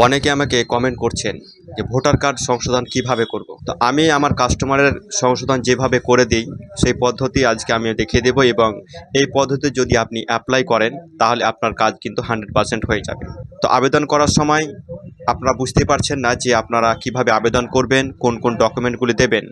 অনেকে আমাকে কমেন্ট করছেন যে ভোটার কার্ড সংশোধন কিভাবে করব। তো আমি আমার কাস্টমারের সংশোধন যেভাবে করে দিই সেই পদ্ধতি আজকে আমি দেখিয়ে দেব, এবং এই পদ্ধতি যদি আপনি অ্যাপ্লাই করেন তাহলে আপনার কাজ কিন্তু 100% হয়ে যাবে। তো আবেদন করার সময় আপনারা বুঝতে পারছেন না যে আপনারা কিভাবে আবেদন করবেন, কোন কোন ডকুমেন্টগুলি দেবেন,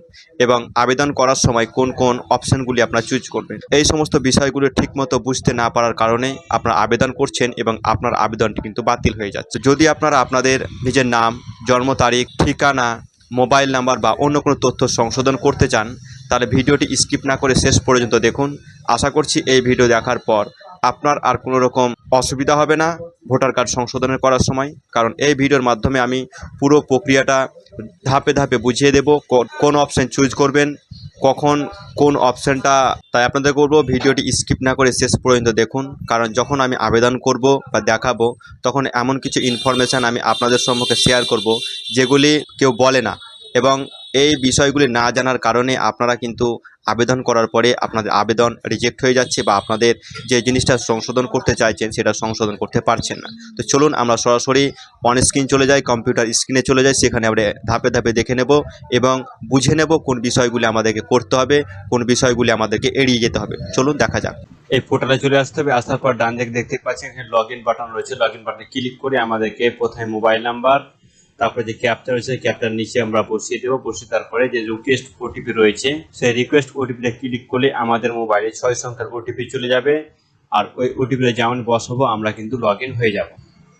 এবং আবেদন করার সময় কোন কোন অপশানগুলি আপনারা চুজ করবেন। এই সমস্ত বিষয়গুলো ঠিকমতো বুঝতে না পারার কারণে আপনারা আবেদন করছেন এবং আপনার আবেদনটি কিন্তু বাতিল হয়ে যাচ্ছে। যদি আপনারা আপনাদের নিজের নাম, জন্ম তারিখ, ঠিকানা, মোবাইল নাম্বার বা অন্য কোনো তথ্য সংশোধন করতে চান তাহলে ভিডিওটি স্কিপ না করে শেষ পর্যন্ত দেখুন। আশা করছি এই ভিডিও দেখার পর আপনার আর কোনো রকম অসুবিধা হবে না ভোটার কার্ড সংশোধনের করার সময়, কারণ এই ভিডিওর মাধ্যমে আমি পুরো প্রক্রিয়াটা ধাপে ধাপে বুঝিয়ে দেব। কোন অপশান চুজ করবেন, কখন কোন অপশানটা। তাই আপনাদের বলবো ভিডিওটি স্কিপ না করে শেষ পর্যন্ত দেখুন, কারণ যখন আমি আবেদন করব বা দেখাবো তখন এমন কিছু ইনফরমেশান আমি আপনাদের সম্মুখে শেয়ার করব যেগুলি কেউ বলে না, এবং এই বিষয়গুলি না জানার কারণে আপনারা কিন্তু আবেদন করার পরে আপনাদের আবেদন রিজেক্ট হয়ে যাচ্ছে বা আপনাদের যে জিনিসটা সংশোধন করতে চাইছেন সেটা সংশোধন করতে পারছেন না। তো চলুন আমরা সরাসরি অন স্ক্রিন চলে যাই, কম্পিউটার স্ক্রিনে চলে যাই, সেখানে আমরা ধাপে ধাপে দেখে নেব এবং বুঝে নেব কোন বিষয়গুলি আমাদেরকে করতে হবে, কোন বিষয়গুলি আমাদেরকে এড়িয়ে যেতে হবে। চলুন দেখা যাক। এই পোর্টালে চলে আসতে হবে। আসার পর ডান দিকে দেখতে পাচ্ছেন এখানে লগ ইন বাটন রয়েছে। লগ ইন বাটনে ক্লিক করে আমাদেরকে প্রথমে মোবাইল নাম্বার, তারপরে যে ক্যাপচা রয়েছে ক্যাপচার নিচে আমরা বসিয়ে দেবো। বসিয়ে তারপরে যে রিকোয়েস্ট ওটিপি রয়েছে সেই রিকোয়েস্ট ওটিপিতে ক্লিক করলে আমাদের মোবাইলে 6 সংখ্যার ওটিপি চলে যাবে, আর ওই ওটিপিতে যেমন বসাবো আমরা কিন্তু লগ ইন হয়ে যাব।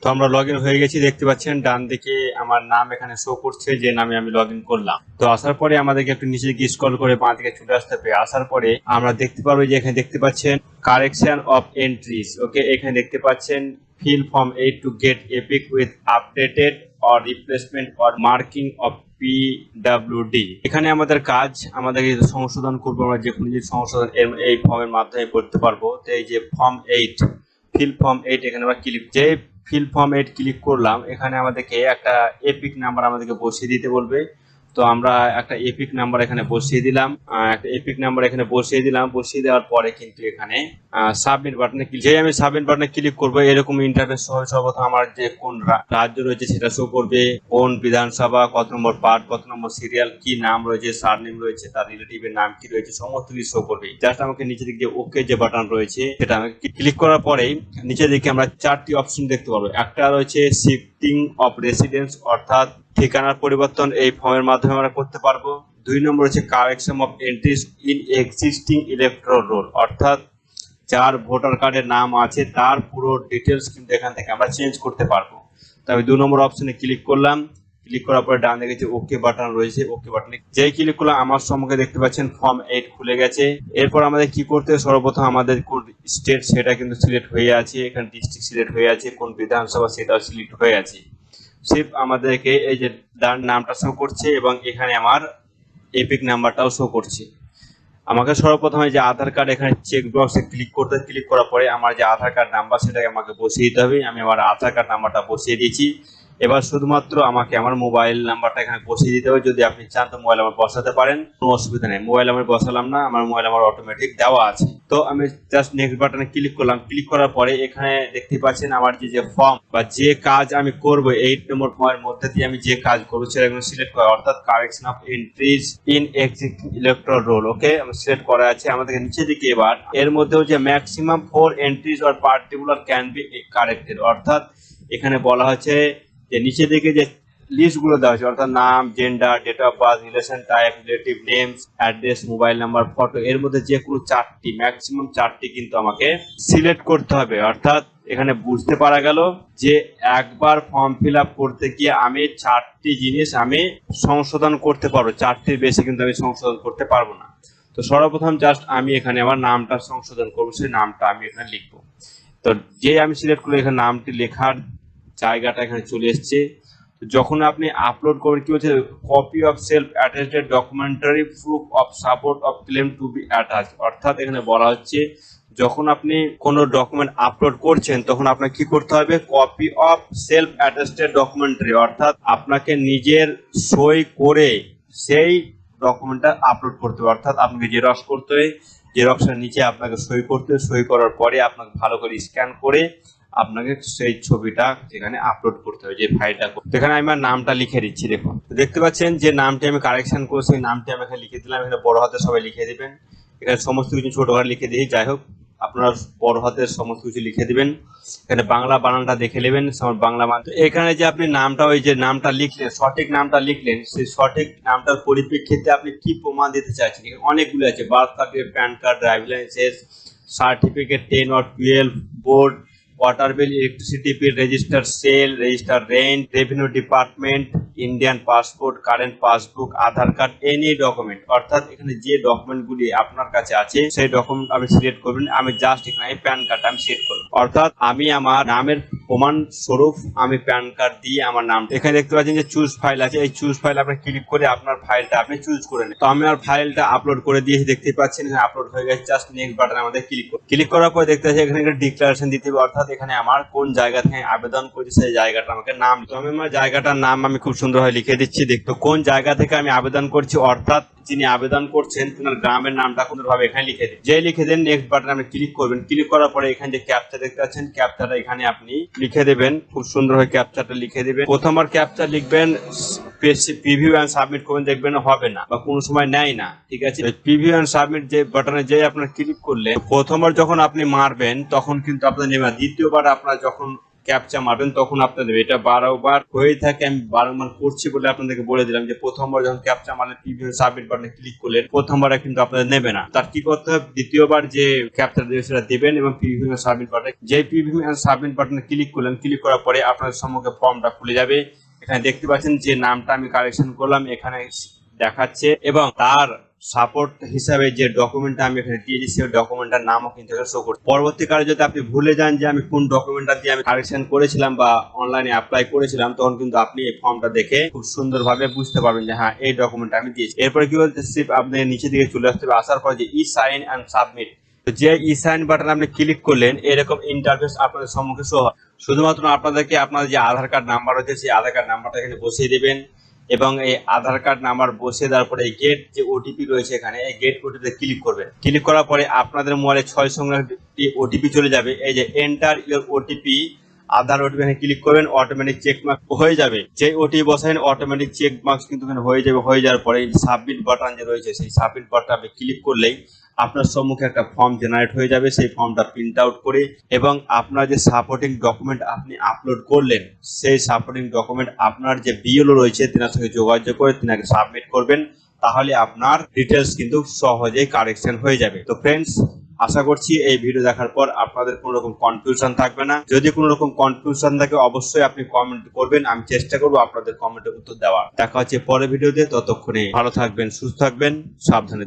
তো আমরা লগ ইন হয়ে গেছি, দেখতে পাচ্ছেন ডান দিকে আমার নাম এখানে শো করছে যে নামে আমি লগ ইন করলাম। তো আসার পরে আমাদেরকে একটু নিচে দিকে স্ক্রল করে বাঁ দিকে চলে আসতে হবে। আসার পরে আমরা দেখতে পারবো যে এখানে দেখতে পাচ্ছেন কারেকশন অফ এন্ট্রিজ। ওকে, এখানে দেখতে পাচ্ছেন fill form 8 to get epic with updated or replacement or marking of PWD। এখানে আমাদের কাজ, আমাদের সংশোধন করবো আমরা যে কোনো জিনিস সংশোধন এই ফর্মের মাধ্যমে করতে পারবো। তো এই যে ফর্ম 8, ফিল ফর্ম 8, এখানে আমরা ক্লিক, যে ফিল ফর্ম 8 ক্লিক করলাম, এখানে আমাদেরকে একটা এপিক নাম্বার আমাদেরকে বসিয়ে দিতে বলবে। তো আমরা একটা এপিক নাম্বার এখানে বসিয়ে দিলাম। বসিয়ে দেওয়ার পরে কিন্তু এখানে সাবমিট বাটনে ক্লিক, যেই আমি সাবমিট বাটনে ক্লিক করবো এরকম ইন্টারফেস হবে। সর্বপ্রথম আমার যে কোন রাজ্য রয়েছে সেটা শো করবে, কোন বিধানসভা, কত নম্বর পার্ট, কত নম্বর সিরিয়াল, কি নাম রয়েছে, সারনেম রয়েছে, তার রিলেটিভের নাম কি রয়েছে, সমস্ত কিছু শো করবে। জাস্ট আমাকে নিচে দিকে যে ওকে যে বাটন রয়েছে সেটা আমি ক্লিক করার পরেই নিচে দিকে আমরা 4টি অপশন দেখতে পাবো। একটা রয়েছে শিফটিং অফ রেসিডেন্স, অর্থাৎ ঠিকানার পরিবর্তন এই ফর্মের মাধ্যমে আমরা করতে পারবো। 2 নম্বর হচ্ছে correction of entries in existing electoral role, অর্থাৎ যার ভোটার কার্ডের নাম আছে তার পুরো ডিটেলস কিন্তু এখান থেকে আমরা চেঞ্জ করতে পারবো। তবে 2 নম্বর অপশনে ক্লিক করলাম। ক্লিক করার পরে ডান দিকে যে ওকে বাটন রয়েছে, ওকে বাটনে যেই ক্লিক করলাম আমার সম্মুখে দেখতে পাচ্ছেন ফর্ম 8 খুলে গেছে। এরপর আমাদের কি করতে হবে, সর্বপ্রথম আমাদের কোন স্টেট সেটা কিন্তু সিলেক্ট হয়ে আছে, এখানে ডিস্ট্রিক্ট সিলেক্ট হয়ে আছে, কোন বিধানসভা সেটাও সিলেক্ট হয়ে আছে। সেভ আমাদেরকে এই যে নামটা শো করছে এবং এখানে আমার এপিক নাম্বারটাও শো করছে। আমাকে সর্বপ্রথমে যে আধার কার্ড এখানে চেক বক্সে ক্লিক করার পরে আমার যে আধার কার্ড নাম্বার সেটাকে আমাকে বসিয়ে দিতে হবে। আমি আমার আধার কার্ড নাম্বারটা বসিয়ে দিয়েছি। এবার শুধুমাত্র আমাকে আমার মোবাইল নাম্বারটা এখানে বসিয়ে দিতে হবে। যদি আপনি চান তো মোবাইল নাম্বার বসাতে পারেন, কোনো অসুবিধা নেই। মোবাইল নাম্বার বসালাম না, আমার মোবাইল নাম্বার অটোমেটিক দেওয়া আছে। তো আমি জাস্ট নেক্সট বাটনে ক্লিক করলাম। ক্লিক করার পরে এখানে দেখতে পাচ্ছেন আমার যে ফর্ম বা যে কাজ আমি করব, 8 নম্বর ফর্মের মধ্যে দিয়ে আমি যে কাজ করবো সেটা সিলেক্ট করা, অর্থাৎ correction of entries in existing electoral roll. Okay, আমি সিলেক্ট করা আছে। আমাদের নিচে দিকে এবার এর মধ্যেও যে maximum 4 entries or particular can be corrected, অর্থাৎ এখানে বলা হচ্ছে যে নিচে দিকে যে লিস্টগুলো দেওয়া হয়েছে, অর্থাৎ নাম, gender, date of birth, relation type, relative names, address, mobile number, photo, এর মধ্যে যে কোনো 4টি, ম্যাক্সিমাম 4টি কিন্তু আমাকে সিলেক্ট করতে হবে। অর্থাৎ এখানে বুঝতে পারা গেল যে একবার ফর্ম ফিল আপ করতে গিয়ে আমি 4টি জিনিস আমি সংশোধন করতে পারবো, 4টির বেশি কিন্তু আমি সংশোধন করতে পারবো না। তো সর্বপ্রথম জাস্ট আমি এখানে আমার নামটা সংশোধন করবো, সেই নামটা আমি এখানে লিখবো। তো যে আমি সিলেক্ট করলে এখানে নামটি লেখার জায়গাটা এখানে চলে এসছে। যখন আপনি আপলোড করবেন কি হচ্ছে, copy of self attached documentary proof of support of claim to be attach, অর্থাৎ এখানে বলা হচ্ছে যখন আপনি কোনো ডকুমেন্ট আপলোড করছেন তখন আপনাকে কি করতে হবে, copy of self attached documentary, অর্থাৎ আপনাকে নিজের সই করে সেই ডকুমেন্টটা আপলোড করতে হবে। অর্থাৎ আপনাকে জেরক্স করতে হবে, জেরক্সের নিচে আপনাকে সই করতে হবে, সই করার পরে আপনাকে ভালো করে স্ক্যান করে আপনাকে সেই ছবিটা সেখানে আপলোড করতে হবে, যে ফাইলটা। এখানে আমি আমার নামটা লিখে দিচ্ছি। দেখুন, দেখতে পাচ্ছেন যে নামটি আমি কারেকশন করছি, সেই নামটি আমি এখানে লিখে দিলাম। এখানে বড় হাতে সবাই লিখে দিবেন, এখানে সমস্ত কিছু ছোট হাতে লিখে দিই। যাই হোক, আপনারা বড় হাতের সমস্ত কিছু লিখে দিবেন। এখানে বাংলা বানানটা দেখে নেবেন, বাংলা মান। এখানে যে আপনি নামটা, ওই যে নামটা লিখলেন, সঠিক নামটা লিখলেন, সেই সঠিক নামটার পরিপ্রেক্ষিতে আপনি কি প্রমাণ দিতে চাইছেন। অনেকগুলো আছে, birth certificate, PAN card, driving licence, certificate 10 or 12, board, water bill, electricity bill, register sale, register rent, revenue department, Indian passport, current passbook, Aadhaar card, any document. অর্থাৎ এখানে যে ডকুমেন্টগুলি আপনার কাছে আছে সেই ডকুমেন্ট আমি সিলেক্ট করবেন। আমি জাস্ট এখানে প্যান কার্ড আমি সিলেক্ট করলাম, অর্থাৎ আমি আমার নামের প্রমাণ স্বরূপ আমি প্যান কার্ড দিয়ে আমার নাম। এখানে দেখতে পাচ্ছেন যে চুজ ফাইল আছে, এই চুজ ফাইল আপনি ক্লিক করে আপনার ফাইলটা আপনি চুজ করে নেন। তো আমি আমার ফাইলটা আপলোড করে দিয়েছি, দেখতে পাচ্ছেন এখানে আপলোড হয়ে গেছে। জাস্ট নেক্সট বাটন আমাদের ক্লিক করার পর দেখতে পাচ্ছি এখানে একটা ডিক্লারেশন দিতে হবে, অর্থাৎ এখানে আমার কোন জায়গা থেকে আবেদন করেছি সেই জায়গাটা আমাকে নাম। তো আমি আমার জায়গাটার নাম আমি খুব সুন্দরভাবে লিখে দিচ্ছি। দেখতো কোন জায়গা থেকে আমি আবেদন করছি, অর্থাৎ যিনি আবেদন করছেন তার গ্রামের নামটা সুন্দরভাবে এখানে লিখে দিন। যে লিখে দেন নেক্সট বাটনে আপনি ক্লিক করবেন। ক্লিক করার পরে এখানে যে ক্যাপচা দেখতে পাচ্ছেন, ক্যাপচাটা এখানে আপনি লিখে দেবেন। খুব সুন্দরভাবে ক্যাপচাটা লিখে দিবেন। প্রথমবার ক্যাপচা লিখবেন, প্রিভিউ এন্ড সাবমিট করবেন, দেখবেন হবে না বা কোনো সময় নেয় না। ঠিক আছে, প্রিভিউ এন্ড সাবমিট যে বাটনে যে আপনার ক্লিক করলে প্রথমবার যখন আপনি মারবেন তখন কিন্তু আপনার নেবে। দ্বিতীয়বার আপনার যখন ক্যাপচা মারবেন তখন আপনাদের এটা 12 বার হয়ে থাকে। আমি 12 বার করছি বলে আপনাদেরকে বলে দিলাম যে প্রথমবার যখন ক্যাপচা মারলেন, প্রিভিউ সাবমিট বাটনে ক্লিক করলেন, প্রথমবারে কিন্তু আপনাদের নেবে না। তার কি করতে হবে, দ্বিতীয়বার যে ক্যাপচা দেবে সেটা দিবেন এবং প্রিভিউ সাবমিট বাটনে, যে প্রিভিউ সাবমিট বাটনে ক্লিক করলেন, ক্লিক করার পরে আপনাদের সম্মুখে ফর্মটা খুলে যাবে। এখানে দেখতে পাচ্ছেন যে নামটা আমি কারেকশন করলাম এখানে দেখাচ্ছে, এবং তার সাপোর্ট হিসাবে যে ডকুমেন্টটা আমি এখানে দিয়েছি সেই ডকুমেন্টটার নামও কিন্তু এখানে শো করছে। পরবর্তীকালে যদি আপনি ভুলে যান যে আমি কোন ডকুমেন্টটা দিয়ে আমি কারেকশন করেছিলাম বা অনলাইনে অ্যাপ্লাই করেছিলাম, তখন কিন্তু আপনি এই ফর্মটা দেখে খুব সুন্দরভাবে বুঝতে পারবেন যে হ্যাঁ এই ডকুমেন্টটা আমি দিয়েছি। এরপরে কি বলতে, আপনি নিচে দিকে চলে আসতে হবে। আসার পর যে ই সাইন এন্ড সাবমিট, যে ই সাইন বাটন আপনি ক্লিক করলেন, এরকম ইন্টারফেস আপনাদের সম্মুখে শো হয়। শুধুমাত্র আপনাদেরকে আপনার যে আধার কার্ড নাম্বার রয়েছে সেই আধার কার্ড নাম্বারটা এখানে বসিয়ে দিবেন, এবং এই আধার কার্ড নাম্বার বসিয়ে দেওয়ার পরে এই গেট যে ওটিপি রয়েছে এখানে, এই গেট ওটিপিতে ক্লিক করবেন। ক্লিক করার পরে আপনাদের মোবাইলে 6 সংখ্যার একটি ওটিপি চলে যাবে। এই যে enter your OTP, Aadhaar OTP এখানে ক্লিক করবেন, অটোমেটিক চেক মার্ক হয়ে যাবে। যে ওটিপি বসাবেন অটোমেটিক চেক মার্কস কিন্তু এখানে হয়ে যাবে। হয়ে যাওয়ার পরে সাবমিট বাটন যে রয়েছে সেই সাবমিট বাটন আপনি ক্লিক করলেই আপনার সম্মুখে একটা ফর্ম জেনারেট হয়ে যাবে। সেই ফর্মটা প্রিন্ট আউট করে এবং আপনার যে সাপোর্টিং ডকুমেন্ট আপনি আপলোড করলেন সেই সাপোর্টিং ডকুমেন্ট আপনার যে বিএলও রয়েছে তেনার সঙ্গে যোগাযোগ করে তেনাকে সাবমিট করবেন। তাহলে আপনার ডিটেলস কিন্তু সহজেই কারেকশন হয়ে যাবে। তো ফ্রেন্ডস, আশা করছি এই ভিডিও দেখার পর আপনাদের কোনো রকম কনফিউশন থাকবে না। যদি কোনো রকম কনফিউশন থাকে অবশ্যই আপনি কমেন্ট করবেন, আমি চেষ্টা করবো আপনাদের কমেন্টের উত্তর দেওয়ার। দেখা হচ্ছে পরের ভিডিওতে, ততক্ষণে ভালো থাকবেন, সুস্থ থাকবেন, সাবধানে।